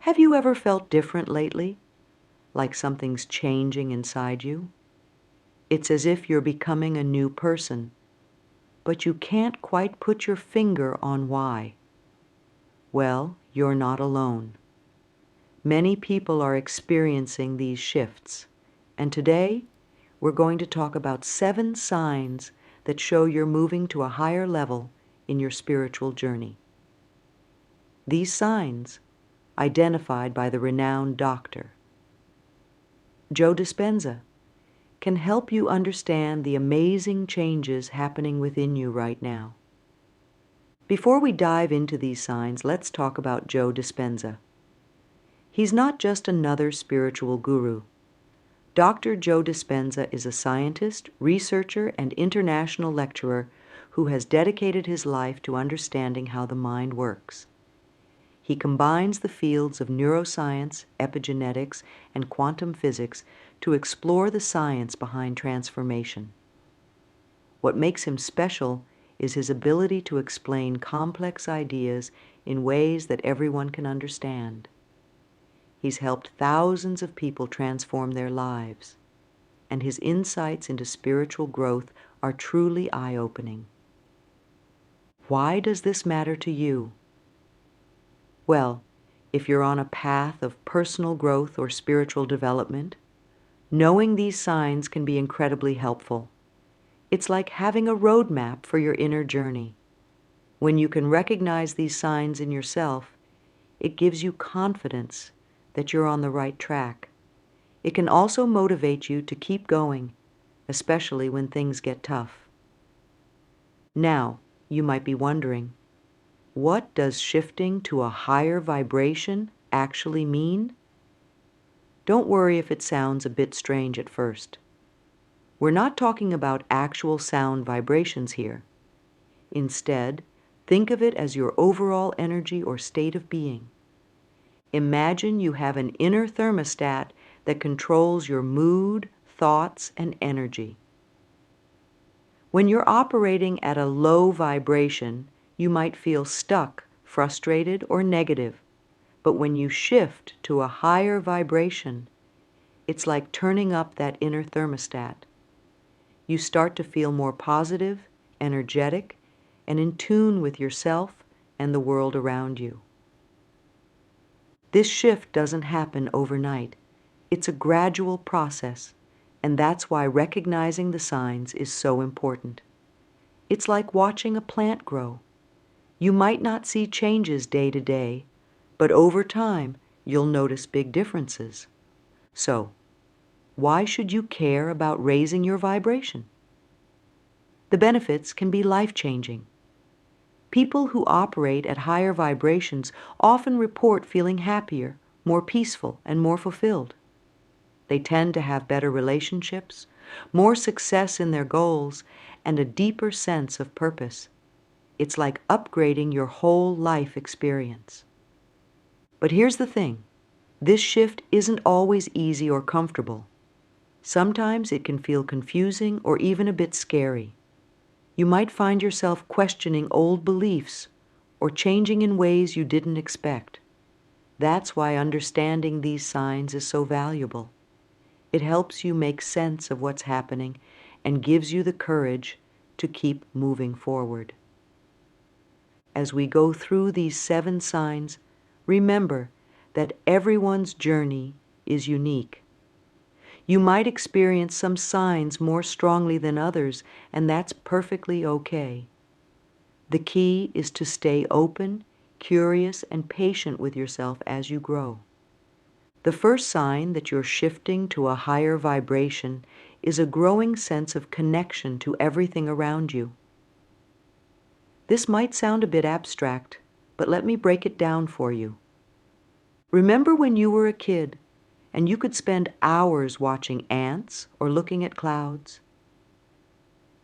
Have you ever felt different lately? Like something's changing inside you? It's as if you're becoming a new person, but you can't quite put your finger on why. Well, you're not alone. Many people are experiencing these shifts, and today we're going to talk about 7 signs that show you're moving to a higher level in your spiritual journey. These signs, identified by the renowned doctor Joe Dispenza, can help you understand the amazing changes happening within you right now. Before we dive into these signs, let's talk about Joe Dispenza. He's not just another spiritual guru. Dr. Joe Dispenza is a scientist, researcher, and international lecturer who has dedicated his life to understanding how the mind works. He combines the fields of neuroscience, epigenetics, and quantum physics to explore the science behind transformation. What makes him special is his ability to explain complex ideas in ways that everyone can understand. He's helped thousands of people transform their lives, and his insights into spiritual growth are truly eye-opening. Why does this matter to you? Well, if you're on a path of personal growth or spiritual development, knowing these signs can be incredibly helpful. It's like having a roadmap for your inner journey. When you can recognize these signs in yourself, it gives you confidence that you're on the right track. It can also motivate you to keep going, especially when things get tough. Now, you might be wondering, what does shifting to a higher vibration actually mean? Don't worry if it sounds a bit strange at first. We're not talking about actual sound vibrations here. Instead, think of it as your overall energy or state of being. Imagine you have an inner thermostat that controls your mood, thoughts, and energy. When you're operating at a low vibration, you might feel stuck, frustrated, or negative. But when you shift to a higher vibration, it's like turning up that inner thermostat. You start to feel more positive, energetic, and in tune with yourself and the world around you. This shift doesn't happen overnight. It's a gradual process, and that's why recognizing the signs is so important. It's like watching a plant grow. You might not see changes day to day, but over time, you'll notice big differences. So, why should you care about raising your vibration? The benefits can be life-changing. People who operate at higher vibrations often report feeling happier, more peaceful, and more fulfilled. They tend to have better relationships, more success in their goals, and a deeper sense of purpose. It's like upgrading your whole life experience. But here's the thing. This shift isn't always easy or comfortable. Sometimes it can feel confusing or even a bit scary. You might find yourself questioning old beliefs or changing in ways you didn't expect. That's why understanding these signs is so valuable. It helps you make sense of what's happening and gives you the courage to keep moving forward. As we go through these 7 signs, remember that everyone's journey is unique. You might experience some signs more strongly than others, and that's perfectly okay. The key is to stay open, curious, and patient with yourself as you grow. The first sign that you're shifting to a higher vibration is a growing sense of connection to everything around you. This might sound a bit abstract, but let me break it down for you. Remember when you were a kid and you could spend hours watching ants or looking at clouds?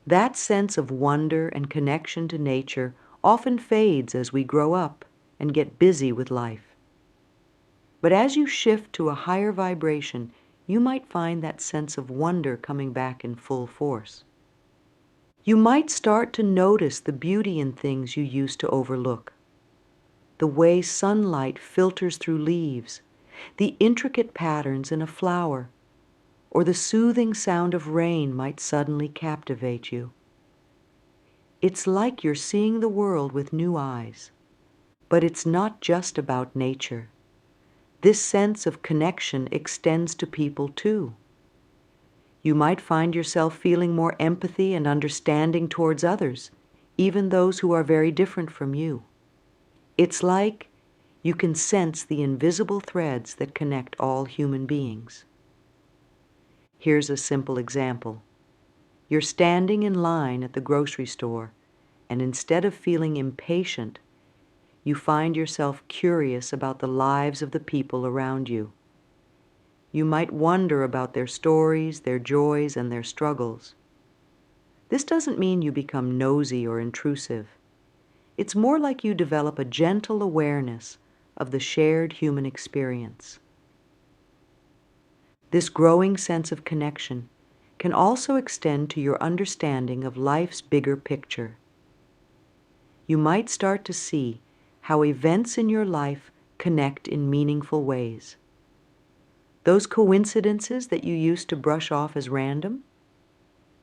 That sense of wonder and connection to nature often fades as we grow up and get busy with life. But as you shift to a higher vibration, you might find that sense of wonder coming back in full force. You might start to notice the beauty in things you used to overlook. the way sunlight filters through leaves, the intricate patterns in a flower, or the soothing sound of rain might suddenly captivate you. It's like you're seeing the world with new eyes. But it's not just about nature. This sense of connection extends to people too. You might find yourself feeling more empathy and understanding towards others, even those who are very different from you. It's like you can sense the invisible threads that connect all human beings. Here's a simple example. You're standing in line at the grocery store, and instead of feeling impatient, you find yourself curious about the lives of the people around you. You might wonder about their stories, their joys, and their struggles. This doesn't mean you become nosy or intrusive. It's more like you develop a gentle awareness of the shared human experience. This growing sense of connection can also extend to your understanding of life's bigger picture. You might start to see how events in your life connect in meaningful ways. Those coincidences that you used to brush off as random,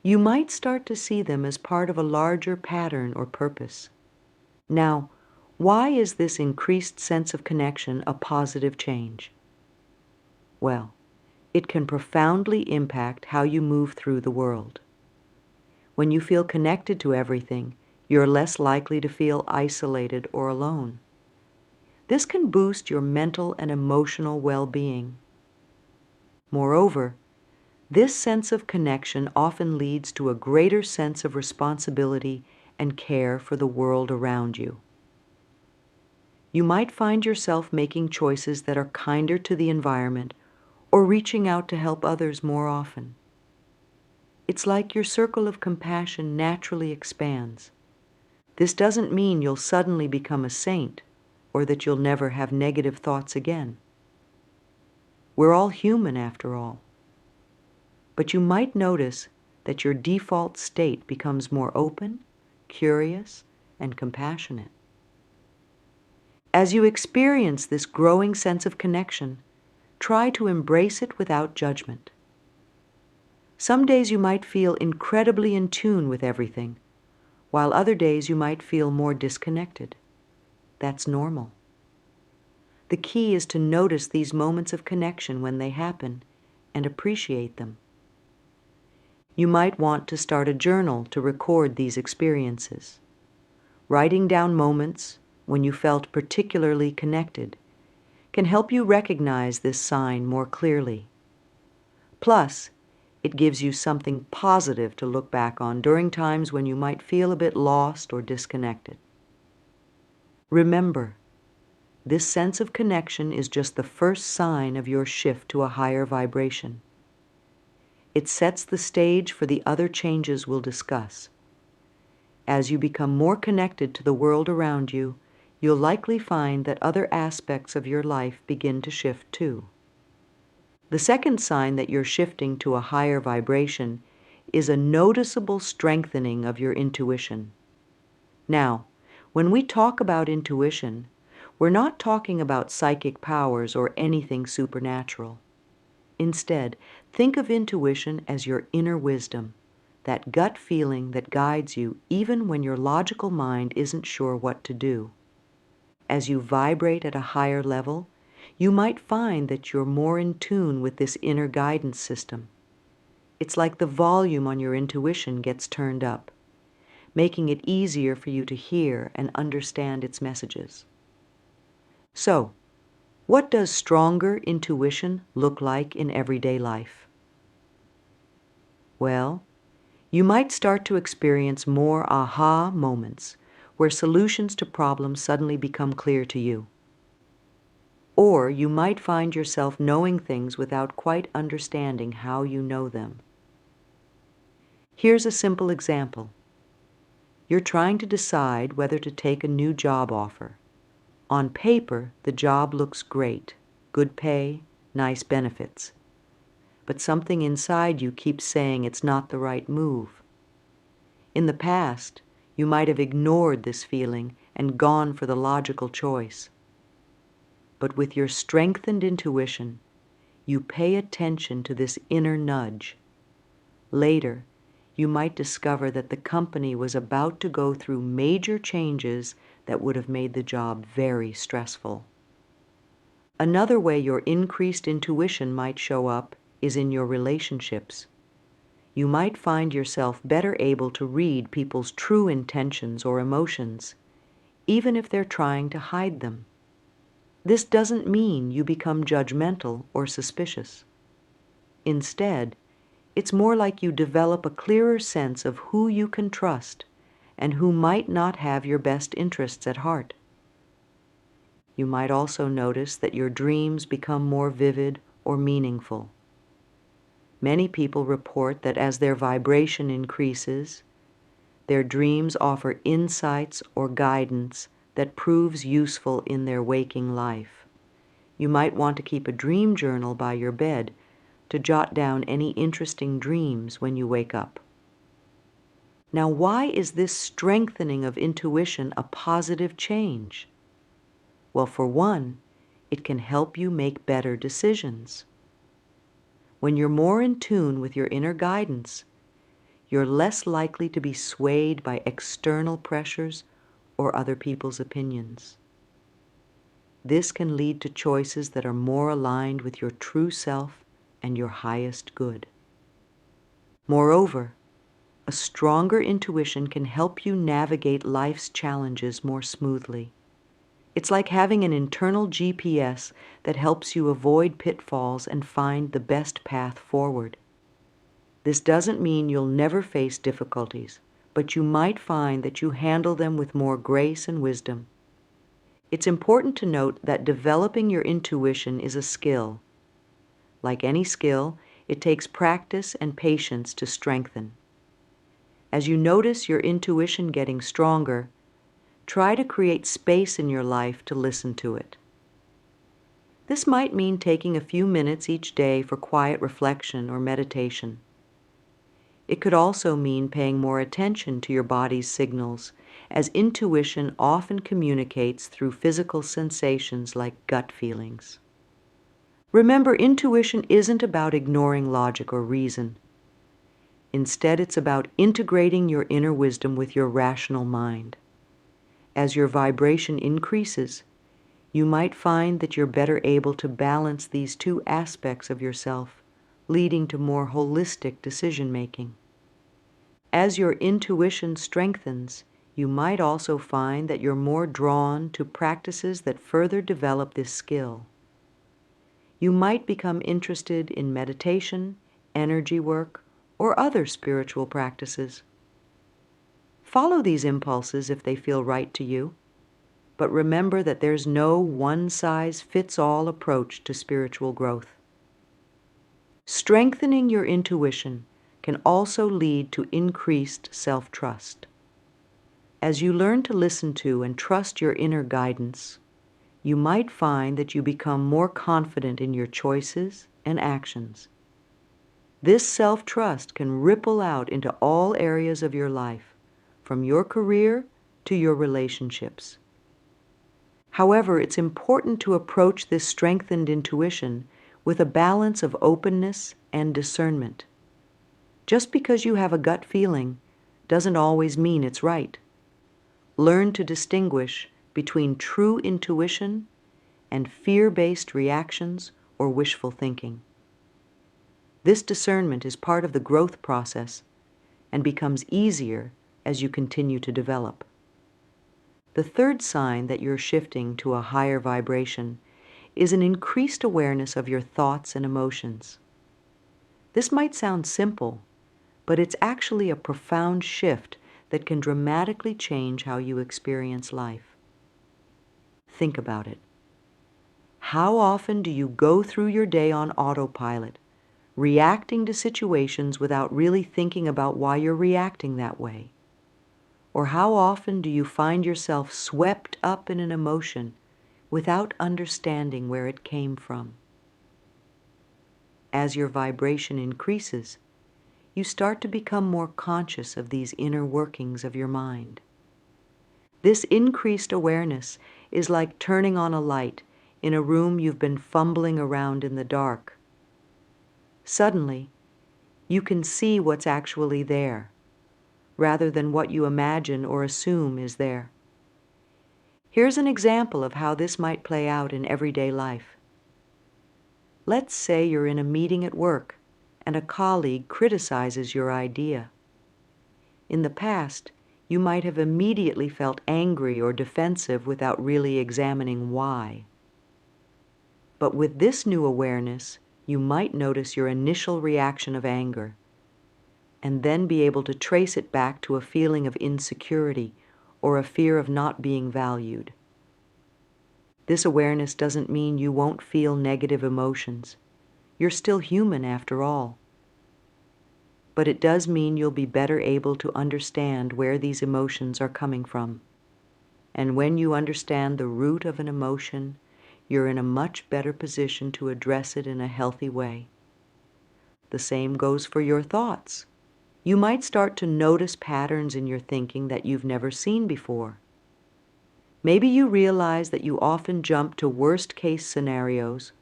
you might start to see them as part of a larger pattern or purpose. Now, why is this increased sense of connection a positive change? Well, it can profoundly impact how you move through the world. When you feel connected to everything, you're less likely to feel isolated or alone. This can boost your mental and emotional well-being. Moreover, this sense of connection often leads to a greater sense of responsibility and care for the world around you. You might find yourself making choices that are kinder to the environment or reaching out to help others more often. It's like your circle of compassion naturally expands. This doesn't mean you'll suddenly become a saint or that you'll never have negative thoughts again. We're all human after all. But you might notice that your default state becomes more open, curious, and compassionate. As you experience this growing sense of connection, try to embrace it without judgment. Some days you might feel incredibly in tune with everything, while other days you might feel more disconnected. That's normal. The key is to notice these moments of connection when they happen and appreciate them. You might want to start a journal to record these experiences. Writing down moments when you felt particularly connected can help you recognize this sign more clearly. Plus, it gives you something positive to look back on during times when you might feel a bit lost or disconnected. Remember, this sense of connection is just the first sign of your shift to a higher vibration. It sets the stage for the other changes we'll discuss. As you become more connected to the world around you, you'll likely find that other aspects of your life begin to shift too. The second sign that you're shifting to a higher vibration is a noticeable strengthening of your intuition. Now, when we talk about intuition, we're not talking about psychic powers or anything supernatural. Instead, think of intuition as your inner wisdom, that gut feeling that guides you even when your logical mind isn't sure what to do. As you vibrate at a higher level, you might find that you're more in tune with this inner guidance system. It's like the volume on your intuition gets turned up, making it easier for you to hear and understand its messages. So, what does stronger intuition look like in everyday life? Well, you might start to experience more aha moments where solutions to problems suddenly become clear to you. Or you might find yourself knowing things without quite understanding how you know them. Here's a simple example. You're trying to decide whether to take a new job offer. On paper, the job looks great, good pay, nice benefits. But something inside you keeps saying it's not the right move. In the past, you might have ignored this feeling and gone for the logical choice. But with your strengthened intuition, you pay attention to this inner nudge. Later, you might discover that the company was about to go through major changes that would have made the job very stressful. Another way your increased intuition might show up is in your relationships. You might find yourself better able to read people's true intentions or emotions, even if they're trying to hide them. This doesn't mean you become judgmental or suspicious. Instead, it's more like you develop a clearer sense of who you can trust and who might not have your best interests at heart. You might also notice that your dreams become more vivid or meaningful. Many people report that as their vibration increases, their dreams offer insights or guidance that proves useful in their waking life. You might want to keep a dream journal by your bed to jot down any interesting dreams when you wake up. Now, why is this strengthening of intuition a positive change? Well, for one, it can help you make better decisions. When you're more in tune with your inner guidance, you're less likely to be swayed by external pressures or other people's opinions. This can lead to choices that are more aligned with your true self and your highest good. Moreover, a stronger intuition can help you navigate life's challenges more smoothly. It's like having an internal GPS that helps you avoid pitfalls and find the best path forward. This doesn't mean you'll never face difficulties, but you might find that you handle them with more grace and wisdom. It's important to note that developing your intuition is a skill. Like any skill, it takes practice and patience to strengthen. As you notice your intuition getting stronger, try to create space in your life to listen to it. This might mean taking a few minutes each day for quiet reflection or meditation. It could also mean paying more attention to your body's signals, as intuition often communicates through physical sensations like gut feelings. Remember, intuition isn't about ignoring logic or reason. Instead, it's about integrating your inner wisdom with your rational mind. As your vibration increases, you might find that you're better able to balance these two aspects of yourself, leading to more holistic decision-making. As your intuition strengthens, you might also find that you're more drawn to practices that further develop this skill. You might become interested in meditation, energy work, or other spiritual practices. Follow these impulses if they feel right to you, but remember that there's no one-size-fits-all approach to spiritual growth. Strengthening your intuition can also lead to increased self-trust. As you learn to listen to and trust your inner guidance, you might find that you become more confident in your choices and actions. This self-trust can ripple out into all areas of your life, from your career to your relationships. However, it's important to approach this strengthened intuition with a balance of openness and discernment. Just because you have a gut feeling doesn't always mean it's right. Learn to distinguish between true intuition and fear-based reactions or wishful thinking. This discernment is part of the growth process and becomes easier as you continue to develop. The third sign that you're shifting to a higher vibration is an increased awareness of your thoughts and emotions. This might sound simple, but it's actually a profound shift that can dramatically change how you experience life. Think about it. How often do you go through your day on autopilot, reacting to situations without really thinking about why you're reacting that way? Or how often do you find yourself swept up in an emotion without understanding where it came from? As your vibration increases, you start to become more conscious of these inner workings of your mind. This increased awareness is like turning on a light in a room you've been fumbling around in the dark. Suddenly, you can see what's actually there, rather than what you imagine or assume is there. Here's an example of how this might play out in everyday life. Let's say you're in a meeting at work and a colleague criticizes your idea. In the past, you might have immediately felt angry or defensive without really examining why. But with this new awareness, you might notice your initial reaction of anger, and then be able to trace it back to a feeling of insecurity or a fear of not being valued. This awareness doesn't mean you won't feel negative emotions. You're still human after all. But it does mean you'll be better able to understand where these emotions are coming from. And when you understand the root of an emotion, you're in a much better position to address it in a healthy way. The same goes for your thoughts. You might start to notice patterns in your thinking that you've never seen before. Maybe you realize that you often jump to worst-case scenarios,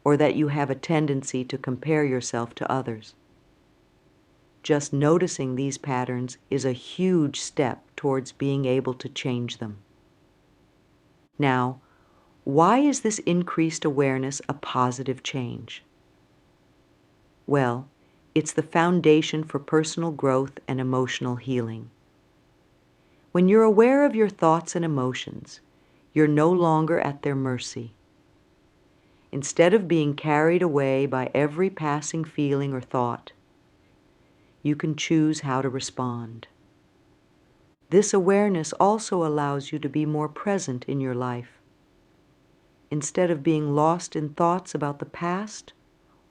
or that you have a tendency to compare yourself to others. Just noticing these patterns is a huge step towards being able to change them. Now, why is this increased awareness a positive change? Well, it's the foundation for personal growth and emotional healing. When you're aware of your thoughts and emotions, you're no longer at their mercy. Instead of being carried away by every passing feeling or thought, you can choose how to respond. This awareness also allows you to be more present in your life. Instead of being lost in thoughts about the past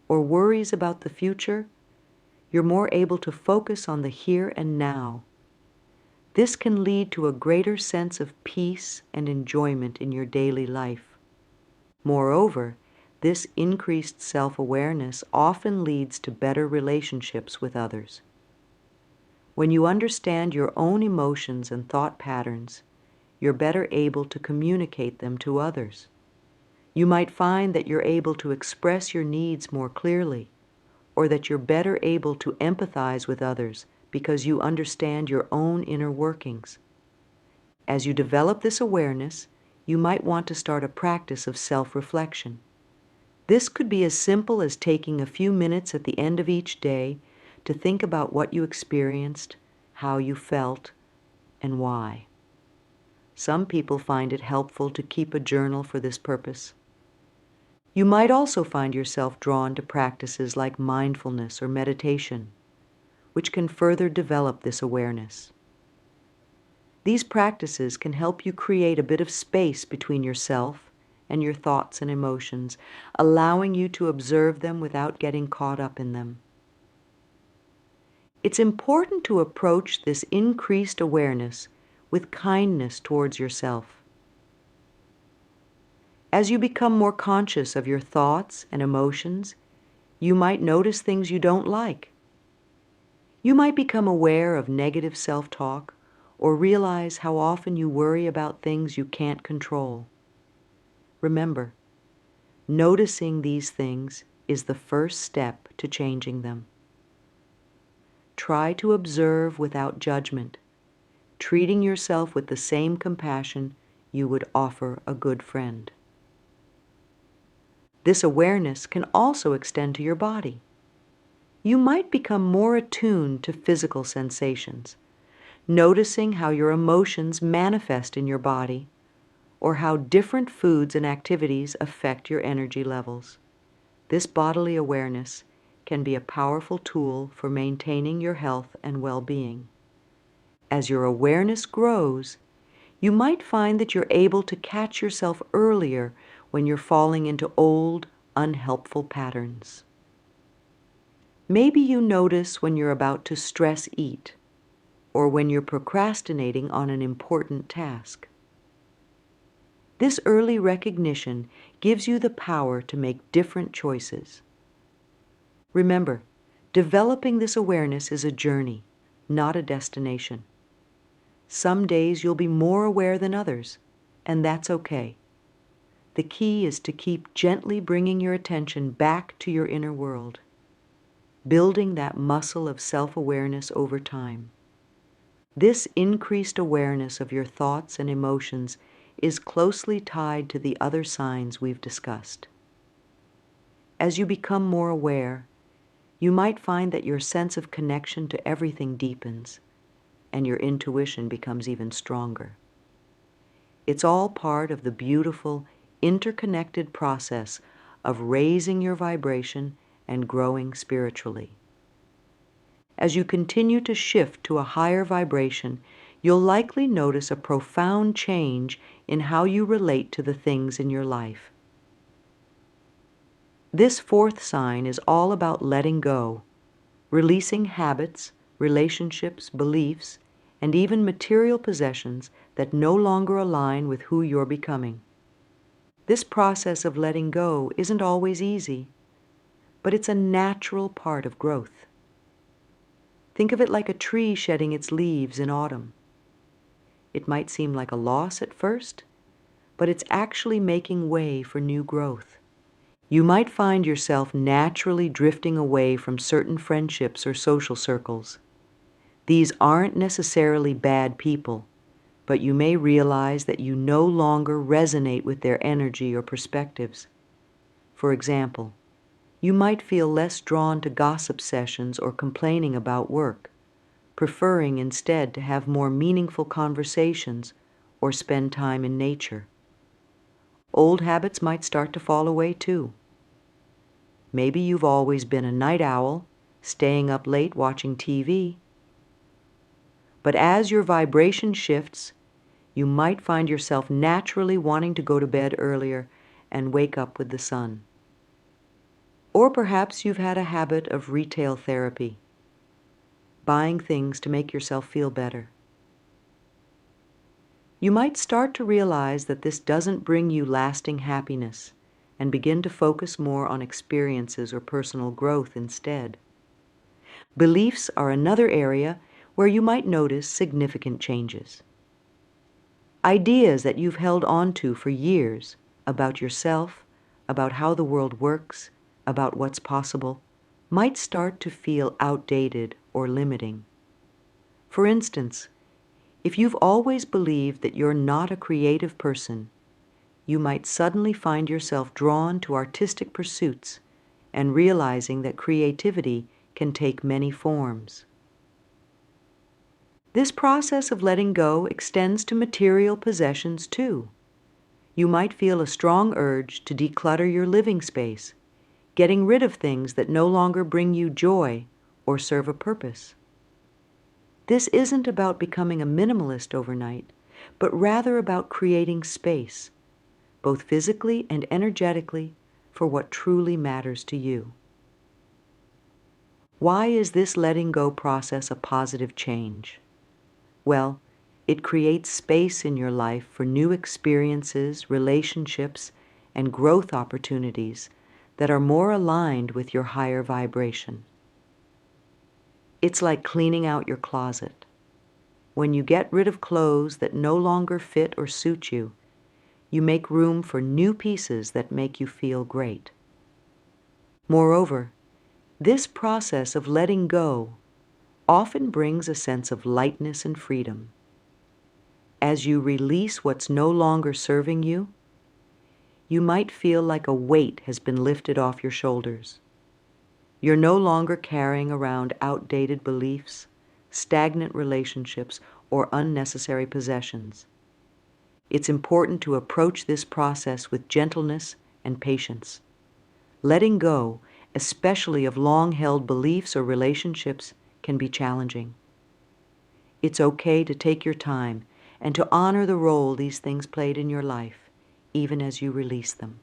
or worries about the future, you're more able to focus on the here and now. This can lead to a greater sense of peace and enjoyment in your daily life. Moreover, this increased self-awareness often leads to better relationships with others. When you understand your own emotions and thought patterns, you're better able to communicate them to others. You might find that you're able to express your needs more clearly, or that you're better able to empathize with others because you understand your own inner workings. As you develop this awareness, you might want to start a practice of self-reflection. This could be as simple as taking a few minutes at the end of each day to think about what you experienced, how you felt, and why. Some people find it helpful to keep a journal for this purpose. You might also find yourself drawn to practices like mindfulness or meditation, which can further develop this awareness. These practices can help you create a bit of space between yourself and your thoughts and emotions, allowing you to observe them without getting caught up in them. It's important to approach this increased awareness with kindness towards yourself. As you become more conscious of your thoughts and emotions, you might notice things you don't like. You might become aware of negative self-talk or realize how often you worry about things you can't control. Remember, noticing these things is the first step to changing them. Try to observe without judgment, treating yourself with the same compassion you would offer a good friend. This awareness can also extend to your body. You might become more attuned to physical sensations, noticing how your emotions manifest in your body or how different foods and activities affect your energy levels. This bodily awareness can be a powerful tool for maintaining your health and well-being. As your awareness grows, you might find that you're able to catch yourself earlier when you're falling into old, unhelpful patterns. Maybe you notice when you're about to stress eat, or when you're procrastinating on an important task. This early recognition gives you the power to make different choices. Remember, developing this awareness is a journey, not a destination. Some days you'll be more aware than others, and that's okay. The key is to keep gently bringing your attention back to your inner world, building that muscle of self-awareness over time. This increased awareness of your thoughts and emotions is closely tied to the other signs we've discussed. As you become more aware, you might find that your sense of connection to everything deepens, and your intuition becomes even stronger. It's all part of the beautiful, interconnected process of raising your vibration and growing spiritually. As you continue to shift to a higher vibration, you'll likely notice a profound change in how you relate to the things in your life. This fourth sign is all about letting go, releasing habits, relationships, beliefs, and even material possessions that no longer align with who you're becoming. This process of letting go isn't always easy, but it's a natural part of growth. Think of it like a tree shedding its leaves in autumn. It might seem like a loss at first, but it's actually making way for new growth. You might find yourself naturally drifting away from certain friendships or social circles. These aren't necessarily bad people, but you may realize that you no longer resonate with their energy or perspectives. For example, you might feel less drawn to gossip sessions or complaining about work, preferring instead to have more meaningful conversations or spend time in nature. Old habits might start to fall away too. Maybe you've always been a night owl, staying up late watching TV. But as your vibration shifts, you might find yourself naturally wanting to go to bed earlier and wake up with the sun. Or perhaps you've had a habit of retail therapy, buying things to make yourself feel better. You might start to realize that this doesn't bring you lasting happiness and begin to focus more on experiences or personal growth instead. Beliefs are another area where you might notice significant changes. Ideas that you've held on to for years about yourself, about how the world works, about what's possible, might start to feel outdated or limiting. For instance, if you've always believed that you're not a creative person, you might suddenly find yourself drawn to artistic pursuits and realizing that creativity can take many forms. This process of letting go extends to material possessions too. You might feel a strong urge to declutter your living space, getting rid of things that no longer bring you joy or serve a purpose. This isn't about becoming a minimalist overnight, but rather about creating space, both physically and energetically, for what truly matters to you. Why is this letting go process a positive change? Well, it creates space in your life for new experiences, relationships, and growth opportunities that are more aligned with your higher vibration. It's like cleaning out your closet. When you get rid of clothes that no longer fit or suit you, you make room for new pieces that make you feel great. Moreover, this process of letting go often brings a sense of lightness and freedom. As you release what's no longer serving you, you might feel like a weight has been lifted off your shoulders. You're no longer carrying around outdated beliefs, stagnant relationships, or unnecessary possessions. It's important to approach this process with gentleness and patience. Letting go, especially of long-held beliefs or relationships, can be challenging. It's okay to take your time and to honor the role these things played in your life, even as you release them.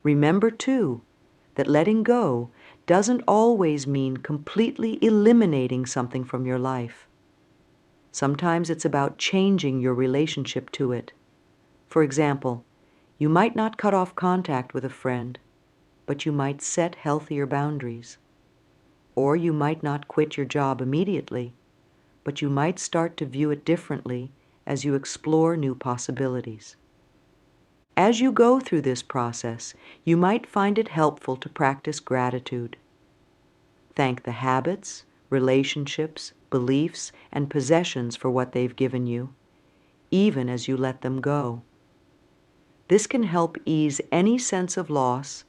Remember, too, that letting go doesn't always mean completely eliminating something from your life. Sometimes it's about changing your relationship to it. For example, you might not cut off contact with a friend, but you might set healthier boundaries. Or you might not quit your job immediately, but you might start to view it differently as you explore new possibilities. As you go through this process, you might find it helpful to practice gratitude. Thank the habits, relationships, beliefs, and possessions for what they've given you, even as you let them go. This can help ease any sense of loss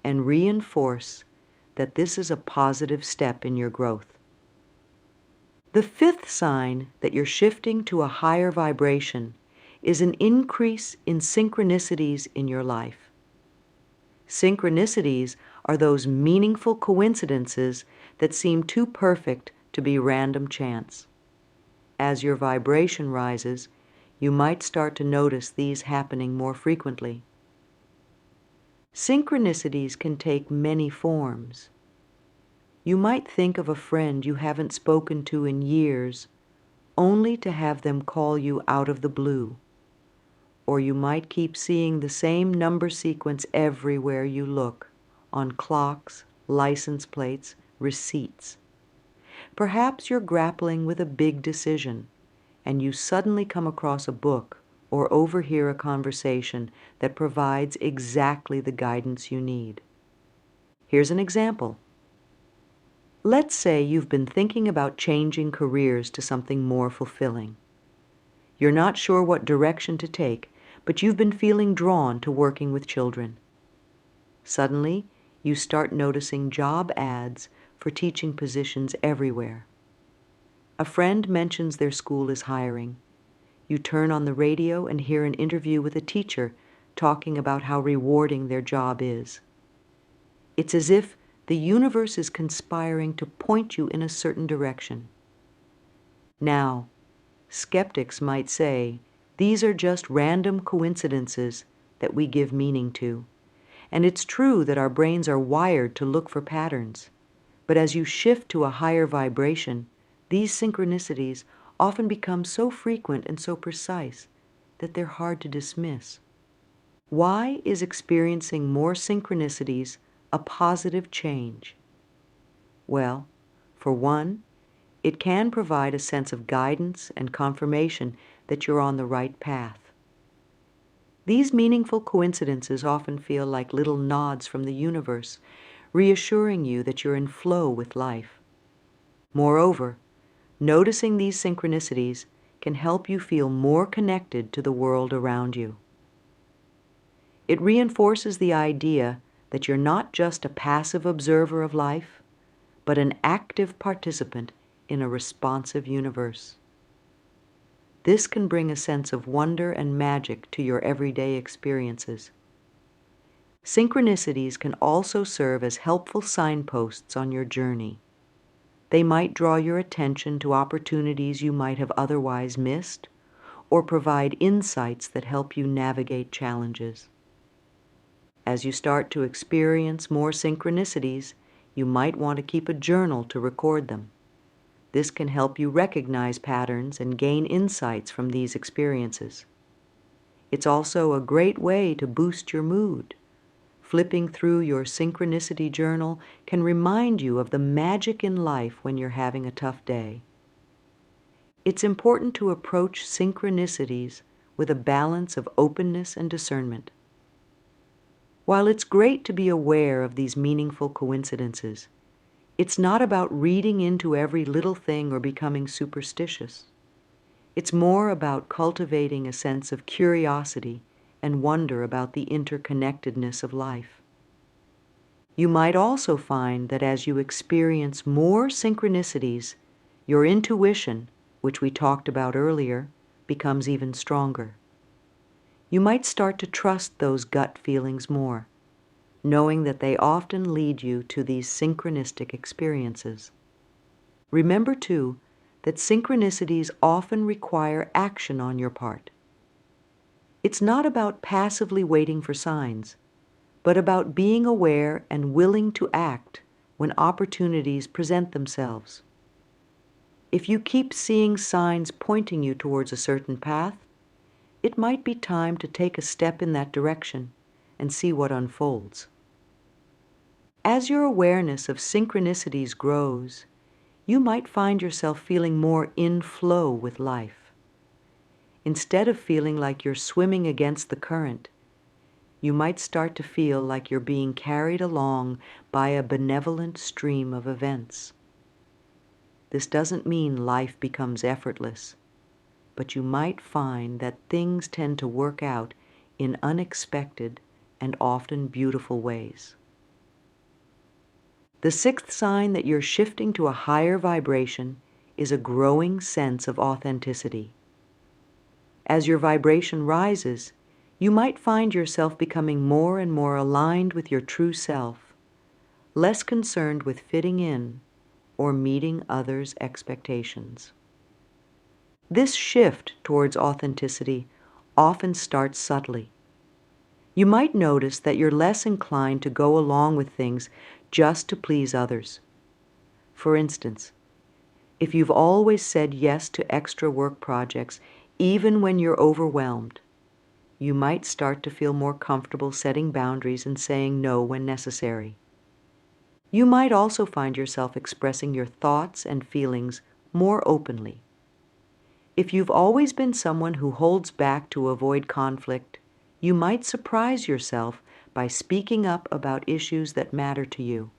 and reinforce that this is a positive step in your growth. The fifth sign that you're shifting to a higher vibration is an increase in synchronicities in your life. Synchronicities are those meaningful coincidences that seem too perfect to be random chance. As your vibration rises, you might start to notice these happening more frequently. Synchronicities can take many forms. You might think of a friend you haven't spoken to in years, only to have them call you out of the blue. Or you might keep seeing the same number sequence everywhere you look, on clocks, license plates, receipts. Perhaps you're grappling with a big decision, and you suddenly come across a book or overhear a conversation that provides exactly the guidance you need. Here's an example. Let's say you've been thinking about changing careers to something more fulfilling. You're not sure what direction to take, but you've been feeling drawn to working with children. Suddenly, you start noticing job ads for teaching positions everywhere. A friend mentions their school is hiring. You turn on the radio and hear an interview with a teacher talking about how rewarding their job is. It's as if the universe is conspiring to point you in a certain direction. Now, skeptics might say these are just random coincidences that we give meaning to, and it's true that our brains are wired to look for patterns. But as you shift to a higher vibration, these synchronicities often become so frequent and so precise that they're hard to dismiss. Why is experiencing more synchronicities a positive change? Well, for one, it can provide a sense of guidance and confirmation that you're on the right path. These meaningful coincidences often feel like little nods from the universe, reassuring you that you're in flow with life. Moreover, noticing these synchronicities can help you feel more connected to the world around you. It reinforces the idea that you're not just a passive observer of life, but an active participant in a responsive universe. This can bring a sense of wonder and magic to your everyday experiences. Synchronicities can also serve as helpful signposts on your journey. They might draw your attention to opportunities you might have otherwise missed, or provide insights that help you navigate challenges. As you start to experience more synchronicities, you might want to keep a journal to record them. This can help you recognize patterns and gain insights from these experiences. It's also a great way to boost your mood. Flipping through your synchronicity journal can remind you of the magic in life when you're having a tough day. It's important to approach synchronicities with a balance of openness and discernment. While it's great to be aware of these meaningful coincidences, it's not about reading into every little thing or becoming superstitious. It's more about cultivating a sense of curiosity and wonder about the interconnectedness of life. You might also find that as you experience more synchronicities, your intuition, which we talked about earlier, becomes even stronger. You might start to trust those gut feelings more, knowing that they often lead you to these synchronistic experiences. Remember, too, that synchronicities often require action on your part. It's not about passively waiting for signs, but about being aware and willing to act when opportunities present themselves. If you keep seeing signs pointing you towards a certain path, it might be time to take a step in that direction and see what unfolds. As your awareness of synchronicities grows, you might find yourself feeling more in flow with life. Instead of feeling like you're swimming against the current, you might start to feel like you're being carried along by a benevolent stream of events. This doesn't mean life becomes effortless, but you might find that things tend to work out in unexpected and often beautiful ways. The sixth sign that you're shifting to a higher vibration is a growing sense of authenticity. As your vibration rises, you might find yourself becoming more and more aligned with your true self, less concerned with fitting in or meeting others' expectations. This shift towards authenticity often starts subtly. You might notice that you're less inclined to go along with things just to please others. For instance, if you've always said yes to extra work projects, even when you're overwhelmed, you might start to feel more comfortable setting boundaries and saying no when necessary. You might also find yourself expressing your thoughts and feelings more openly. If you've always been someone who holds back to avoid conflict, you might surprise yourself by speaking up about issues that matter to you.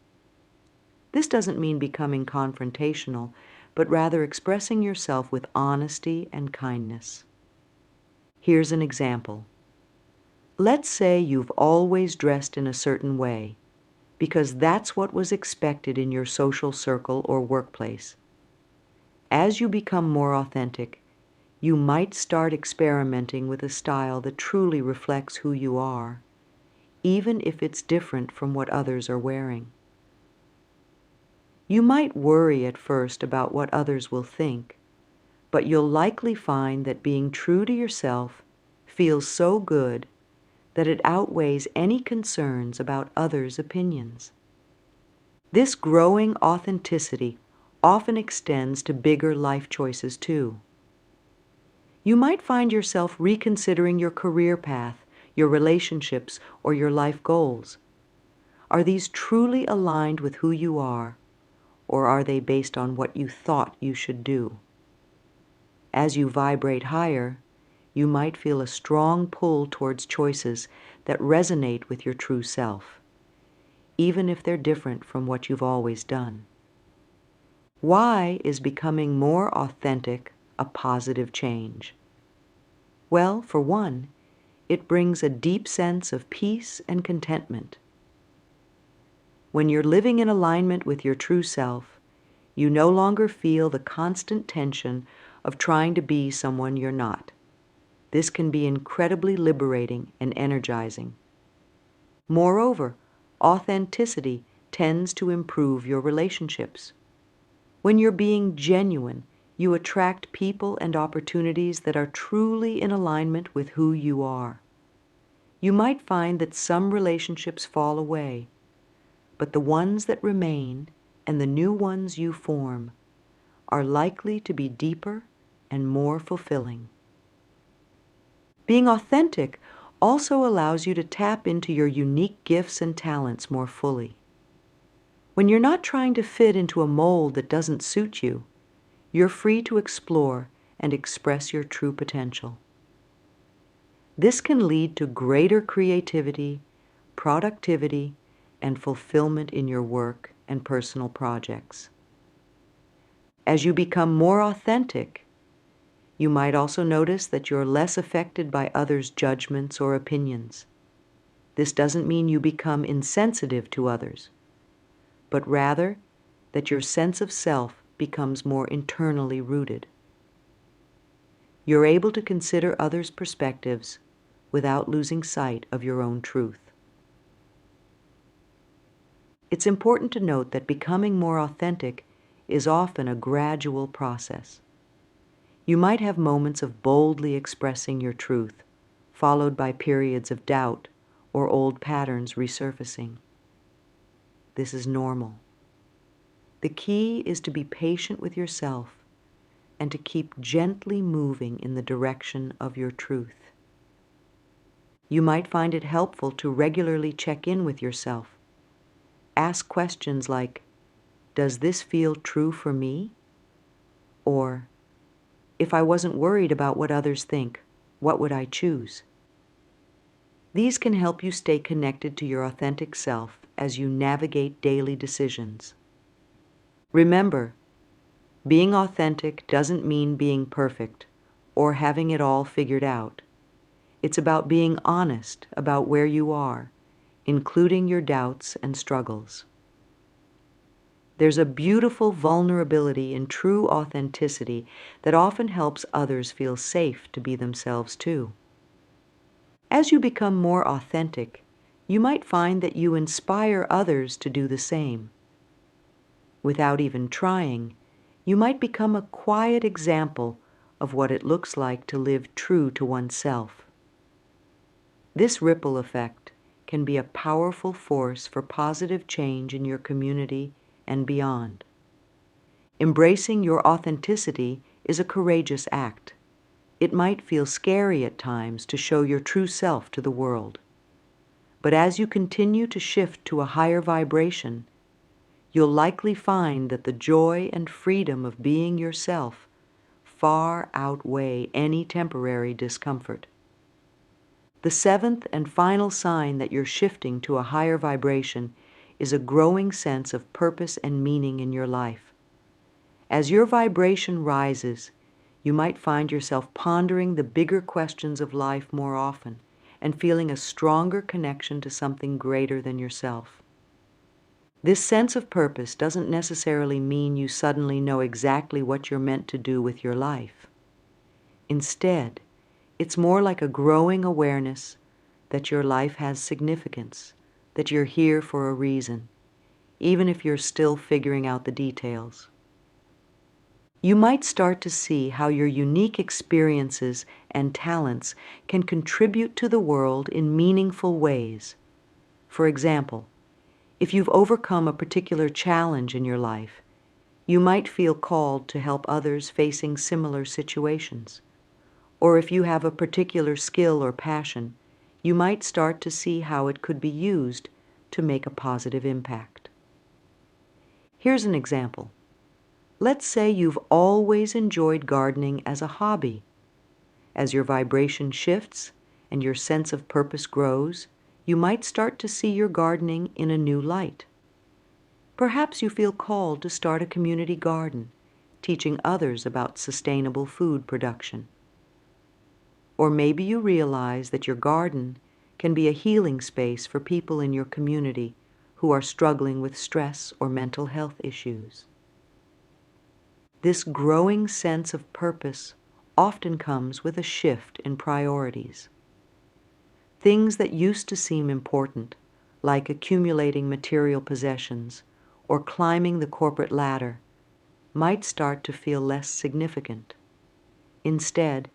This doesn't mean becoming confrontational, but rather expressing yourself with honesty and kindness. Here's an example. Let's say you've always dressed in a certain way, because that's what was expected in your social circle or workplace. As you become more authentic, you might start experimenting with a style that truly reflects who you are, even if it's different from what others are wearing. You might worry at first about what others will think, but you'll likely find that being true to yourself feels so good that it outweighs any concerns about others' opinions. This growing authenticity often extends to bigger life choices too. You might find yourself reconsidering your career path, your relationships, or your life goals. Are these truly aligned with who you are, or are they based on what you thought you should do? As you vibrate higher, you might feel a strong pull towards choices that resonate with your true self, even if they're different from what you've always done. Why is becoming more authentic a positive change? Well, for one, it brings a deep sense of peace and contentment. When you're living in alignment with your true self, you no longer feel the constant tension of trying to be someone you're not. This can be incredibly liberating and energizing. Moreover, authenticity tends to improve your relationships. When you're being genuine, you attract people and opportunities that are truly in alignment with who you are. You might find that some relationships fall away, but the ones that remain and the new ones you form are likely to be deeper and more fulfilling. Being authentic also allows you to tap into your unique gifts and talents more fully. When you're not trying to fit into a mold that doesn't suit you, you're free to explore and express your true potential. This can lead to greater creativity, productivity, and fulfillment in your work and personal projects. As you become more authentic, you might also notice that you're less affected by others' judgments or opinions. This doesn't mean you become insensitive to others, but rather that your sense of self becomes more internally rooted. You're able to consider others' perspectives without losing sight of your own truth. It's important to note that becoming more authentic is often a gradual process. You might have moments of boldly expressing your truth, followed by periods of doubt or old patterns resurfacing. This is normal. The key is to be patient with yourself and to keep gently moving in the direction of your truth. You might find it helpful to regularly check in with yourself. Ask questions like, does this feel true for me? Or, if I wasn't worried about what others think, what would I choose? These can help you stay connected to your authentic self as you navigate daily decisions. Remember, being authentic doesn't mean being perfect or having it all figured out. It's about being honest about where you are, including your doubts and struggles. There's a beautiful vulnerability in true authenticity that often helps others feel safe to be themselves too. As you become more authentic, you might find that you inspire others to do the same. Without even trying, you might become a quiet example of what it looks like to live true to oneself. This ripple effect can be a powerful force for positive change in your community and beyond. Embracing your authenticity is a courageous act. It might feel scary at times to show your true self to the world. But as you continue to shift to a higher vibration, you'll likely find that the joy and freedom of being yourself far outweigh any temporary discomfort. The seventh and final sign that you're shifting to a higher vibration is a growing sense of purpose and meaning in your life. As your vibration rises, you might find yourself pondering the bigger questions of life more often and feeling a stronger connection to something greater than yourself. This sense of purpose doesn't necessarily mean you suddenly know exactly what you're meant to do with your life. Instead, it's more like a growing awareness that your life has significance, that you're here for a reason, even if you're still figuring out the details. You might start to see how your unique experiences and talents can contribute to the world in meaningful ways. For example, if you've overcome a particular challenge in your life, you might feel called to help others facing similar situations. Or if you have a particular skill or passion, you might start to see how it could be used to make a positive impact. Here's an example. Let's say you've always enjoyed gardening as a hobby. As your vibration shifts and your sense of purpose grows, you might start to see your gardening in a new light. Perhaps you feel called to start a community garden, teaching others about sustainable food production. Or maybe you realize that your garden can be a healing space for people in your community who are struggling with stress or mental health issues. This growing sense of purpose often comes with a shift in priorities. Things that used to seem important, like accumulating material possessions or climbing the corporate ladder, might start to feel less significant. Instead,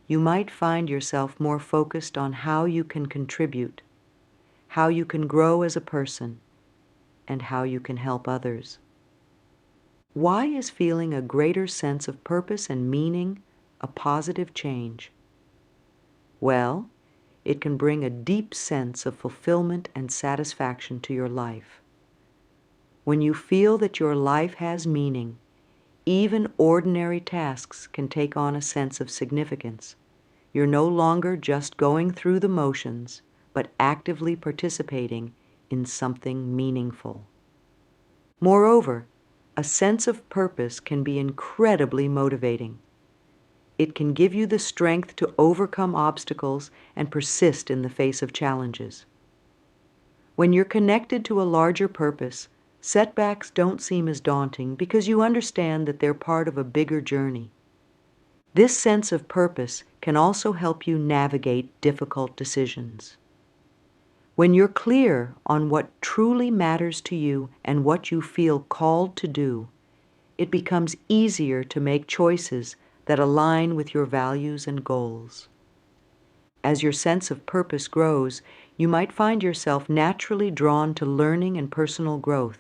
you might find yourself more focused on how you can contribute, how you can grow as a person, and how you can help others. Why is feeling a greater sense of purpose and meaning a positive change? Well, it can bring a deep sense of fulfillment and satisfaction to your life. When you feel that your life has meaning, even ordinary tasks can take on a sense of significance. You're no longer just going through the motions, but actively participating in something meaningful. Moreover, a sense of purpose can be incredibly motivating. It can give you the strength to overcome obstacles and persist in the face of challenges. When you're connected to a larger purpose, setbacks don't seem as daunting because you understand that they're part of a bigger journey. This sense of purpose can also help you navigate difficult decisions. When you're clear on what truly matters to you and what you feel called to do, it becomes easier to make choices that align with your values and goals. As your sense of purpose grows, you might find yourself naturally drawn to learning and personal growth.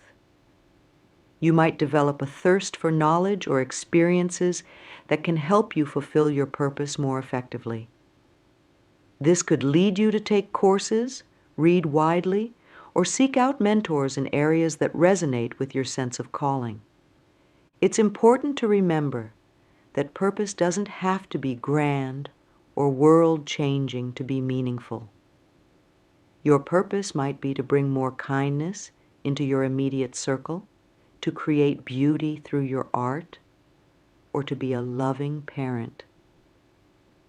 You might develop a thirst for knowledge or experiences that can help you fulfill your purpose more effectively. This could lead you to take courses, read widely, or seek out mentors in areas that resonate with your sense of calling. It's important to remember that purpose doesn't have to be grand or world-changing to be meaningful. Your purpose might be to bring more kindness into your immediate circle, to create beauty through your art, or to be a loving parent.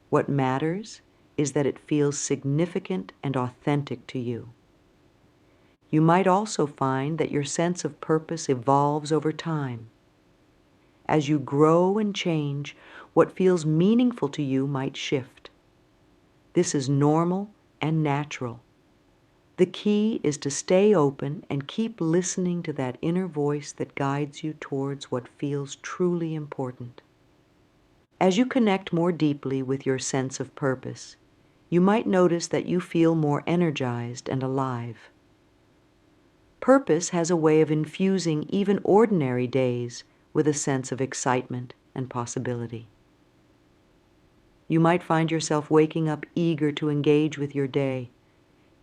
What matters is that it feels significant and authentic to you. You might also find that your sense of purpose evolves over time. As you grow and change, what feels meaningful to you might shift. This is normal and natural. The key is to stay open and keep listening to that inner voice that guides you towards what feels truly important. As you connect more deeply with your sense of purpose, you might notice that you feel more energized and alive. Purpose has a way of infusing even ordinary days with a sense of excitement and possibility. You might find yourself waking up eager to engage with your day,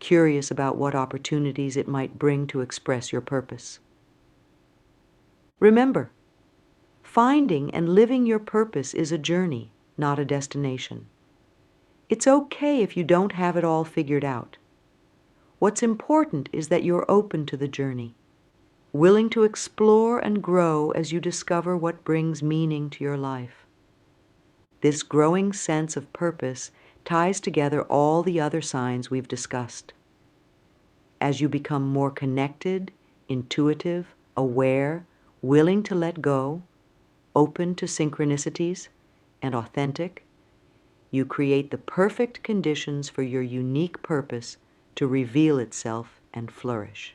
curious about what opportunities it might bring to express your purpose. Remember, finding and living your purpose is a journey, not a destination. It's okay if you don't have it all figured out. What's important is that you're open to the journey, willing to explore and grow as you discover what brings meaning to your life. This growing sense of purpose ties together all the other signs we've discussed. As you become more connected, intuitive, aware, willing to let go, open to synchronicities, and authentic, you create the perfect conditions for your unique purpose to reveal itself and flourish.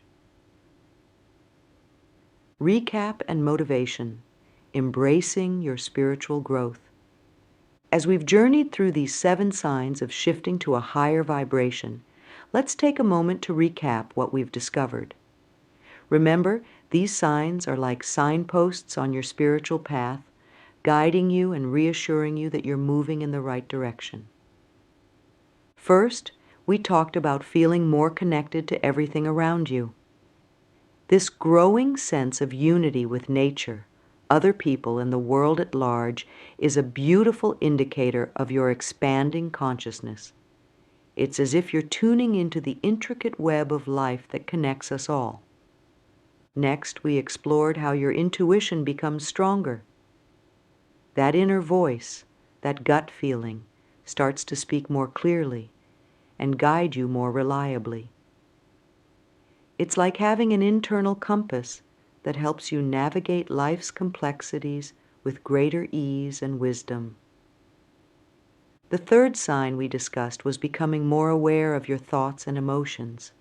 Recap and motivation, embracing your spiritual growth. As we've journeyed through these 7 signs of shifting to a higher vibration, let's take a moment to recap what we've discovered. Remember, these signs are like signposts on your spiritual path, guiding you and reassuring you that you're moving in the right direction. First, we talked about feeling more connected to everything around you. This growing sense of unity with nature, other people, and the world at large is a beautiful indicator of your expanding consciousness. It's as if you're tuning into the intricate web of life that connects us all. Next, we explored how your intuition becomes stronger. That inner voice, that gut feeling, starts to speak more clearly and guide you more reliably. It's like having an internal compass that helps you navigate life's complexities with greater ease and wisdom. The third sign we discussed was becoming more aware of your thoughts and emotions.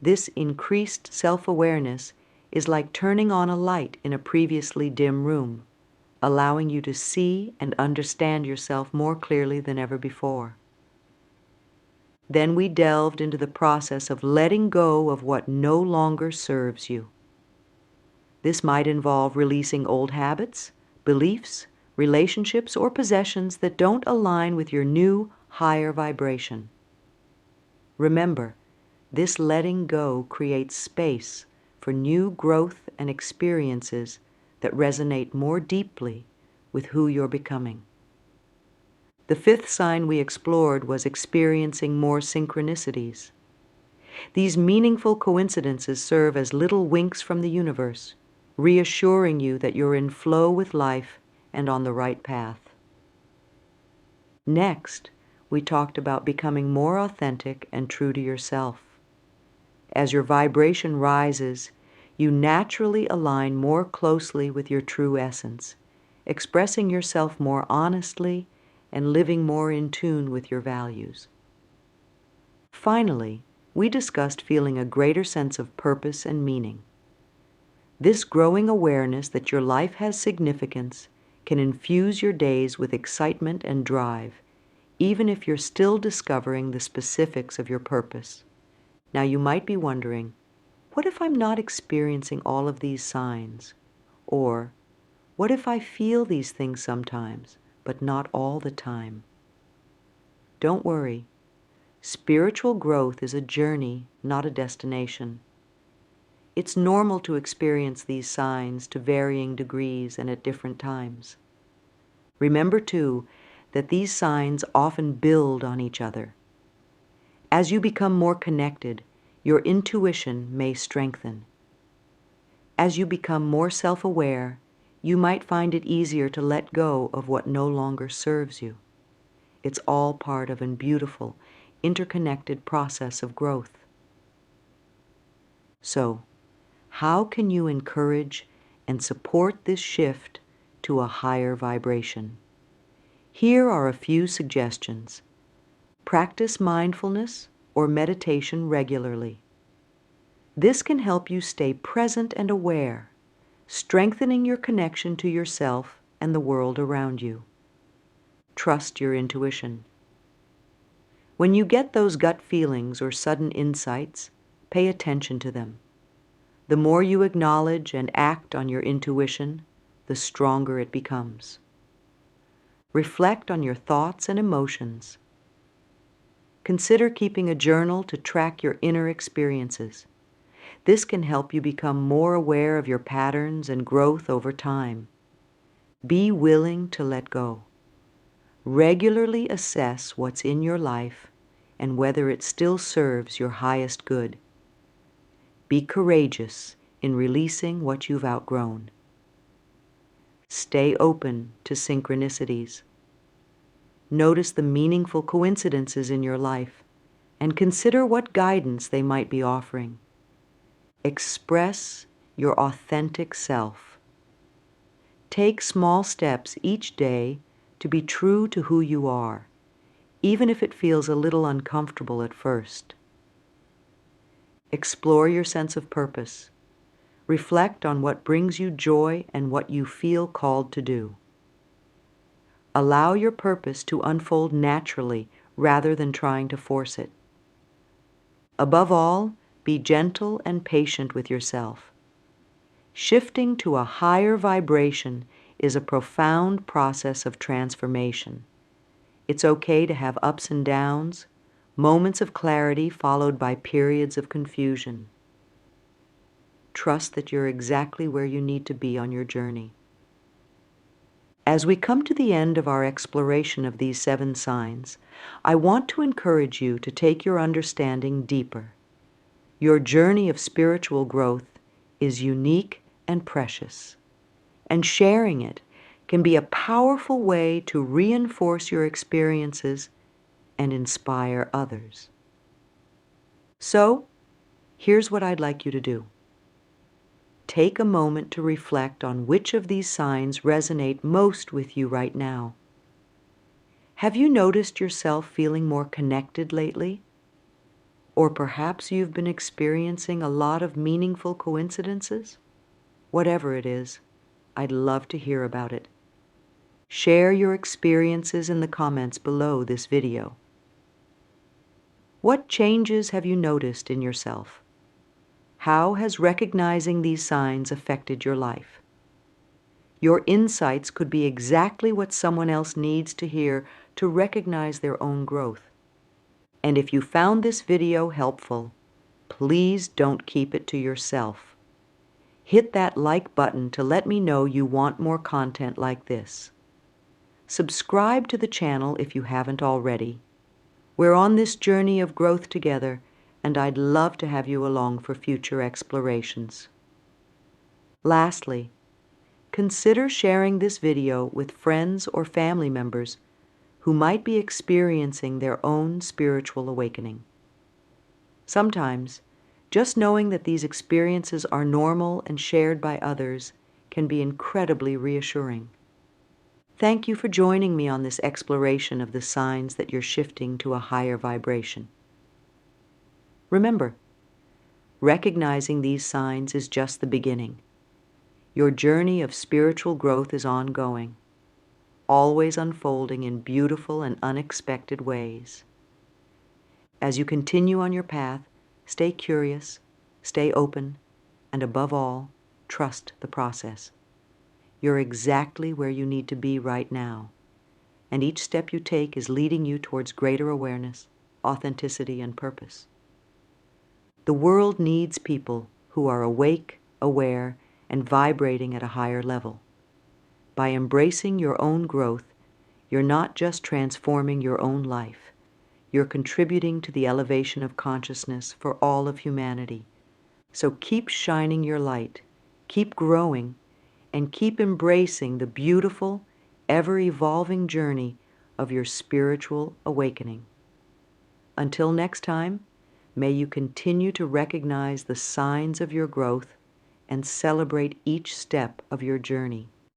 This increased self-awareness is like turning on a light in a previously dim room, allowing you to see and understand yourself more clearly than ever before. Then we delved into the process of letting go of what no longer serves you. This might involve releasing old habits, beliefs, relationships, or possessions that don't align with your new, higher vibration. Remember, this letting go creates space for new growth and experiences that resonate more deeply with who you're becoming. The fifth sign we explored was experiencing more synchronicities. These meaningful coincidences serve as little winks from the universe, reassuring you that you're in flow with life and on the right path. Next, we talked about becoming more authentic and true to yourself. As your vibration rises, you naturally align more closely with your true essence, expressing yourself more honestly and living more in tune with your values. Finally, we discussed feeling a greater sense of purpose and meaning. This growing awareness that your life has significance can infuse your days with excitement and drive, even if you're still discovering the specifics of your purpose. Now you might be wondering, what if I'm not experiencing all of these signs? Or, what if I feel these things sometimes, but not all the time? Don't worry. Spiritual growth is a journey, not a destination. It's normal to experience these signs to varying degrees and at different times. Remember, too, that these signs often build on each other. As you become more connected, your intuition may strengthen. As you become more self-aware, you might find it easier to let go of what no longer serves you. It's all part of a beautiful, interconnected process of growth. So, how can you encourage and support this shift to a higher vibration? Here are a few suggestions. Practice mindfulness or meditation regularly. This can help you stay present and aware, strengthening your connection to yourself and the world around you. Trust your intuition. When you get those gut feelings or sudden insights, pay attention to them. The more you acknowledge and act on your intuition, the stronger it becomes. Reflect on your thoughts and emotions. Consider keeping a journal to track your inner experiences. This can help you become more aware of your patterns and growth over time. Be willing to let go. Regularly assess what's in your life and whether it still serves your highest good. Be courageous in releasing what you've outgrown. Stay open to synchronicities. Notice the meaningful coincidences in your life and consider what guidance they might be offering. Express your authentic self. Take small steps each day to be true to who you are, even if it feels a little uncomfortable at first. Explore your sense of purpose. Reflect on what brings you joy and what you feel called to do. Allow your purpose to unfold naturally rather than trying to force it. Above all, be gentle and patient with yourself. Shifting to a higher vibration is a profound process of transformation. It's okay to have ups and downs, moments of clarity followed by periods of confusion. Trust that you're exactly where you need to be on your journey. As we come to the end of our exploration of these 7 signs, I want to encourage you to take your understanding deeper. Your journey of spiritual growth is unique and precious, and sharing it can be a powerful way to reinforce your experiences and inspire others. So, here's what I'd like you to do. Take a moment to reflect on which of these signs resonate most with you right now. Have you noticed yourself feeling more connected lately? Or perhaps you've been experiencing a lot of meaningful coincidences? Whatever it is, I'd love to hear about it. Share your experiences in the comments below this video. What changes have you noticed in yourself? How has recognizing these signs affected your life? Your insights could be exactly what someone else needs to hear to recognize their own growth. And if you found this video helpful, please don't keep it to yourself. Hit that like button to let me know you want more content like this. Subscribe to the channel if you haven't already. We're on this journey of growth together, and I'd love to have you along for future explorations. Lastly, consider sharing this video with friends or family members who might be experiencing their own spiritual awakening. Sometimes, just knowing that these experiences are normal and shared by others can be incredibly reassuring. Thank you for joining me on this exploration of the signs that you're shifting to a higher vibration. Remember, recognizing these signs is just the beginning. Your journey of spiritual growth is ongoing, always unfolding in beautiful and unexpected ways. As you continue on your path, stay curious, stay open, and above all, trust the process. You're exactly where you need to be right now, and each step you take is leading you towards greater awareness, authenticity, and purpose. The world needs people who are awake, aware, and vibrating at a higher level. By embracing your own growth, you're not just transforming your own life, you're contributing to the elevation of consciousness for all of humanity. So keep shining your light, keep growing, and keep embracing the beautiful, ever-evolving journey of your spiritual awakening. Until next time, may you continue to recognize the signs of your growth and celebrate each step of your journey.